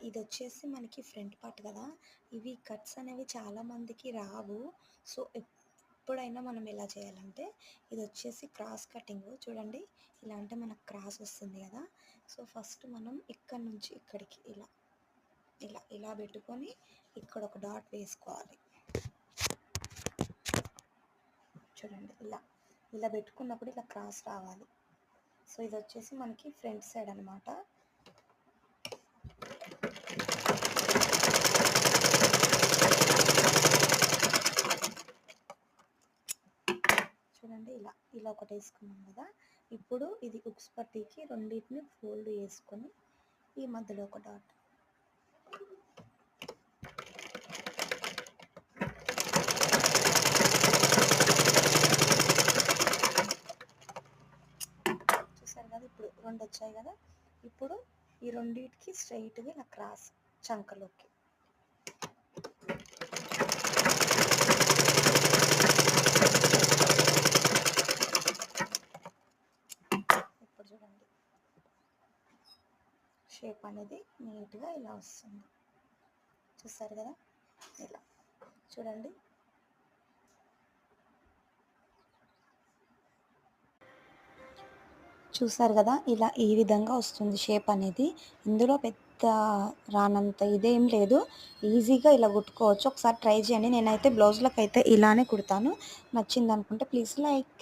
ఇది వచ్చేసి మనకి ఫ్రంట్ పార్ట్ కదా. ఇవి కట్స్ అనేవి చాలా మందికి రావు. సో ఎప్పుడైనా మనం ఎలా చేయాలంటే, ఇది వచ్చేసి క్రాస్ కటింగ్ చూడండి. ఇలా అంటే మనకు క్రాస్ వస్తుంది కదా. సో ఫస్ట్ మనం ఇక్కడ నుంచి ఇక్కడికి ఇలా ఇలా ఇలా పెట్టుకొని ఇక్కడ ఒక డాట్ వేసుకోవాలి. చూడండి ఇలా ఇలా పెట్టుకున్నప్పుడు ఇలా క్రాస్ రావాలి. సో ఇది వచ్చేసి మనకి ఫ్రంట్ సైడ్ అనమాట. చూడండి ఇలా ఇలా ఒకటి వేసుకున్నాం కదా. ఇప్పుడు ఇది ఉక్స్ పట్టీకి రెండింటిని ఫోల్డ్ చేసుకొని ఈ మధ్యలో ఒక డాట్. చూసారు కదా, ఇప్పుడు రెండు వచ్చాయి కదా. ఇప్పుడు ఈ రెండింటికి స్ట్రైట్గా ఇలా క్రాస్ చంకలోకి. ఇప్పుడు చూడండి షేప్ అనేది నీట్గా ఇలా వస్తుంది. చూసారు కదా, ఇలా చూడండి. చూసారు కదా, ఇలా ఈ విధంగా వస్తుంది షేప్ అనేది. ఇందులో పెద్ద రానంత ఇదేం లేదు, ఈజీగా ఇలా కుట్టుకోవచ్చు. ఒకసారి ట్రై చేయండి. నేనైతే బ్లౌజ్లకు అయితే ఇలానే కుడతాను. నచ్చింది అనుకుంటే ప్లీజ్ లైక్.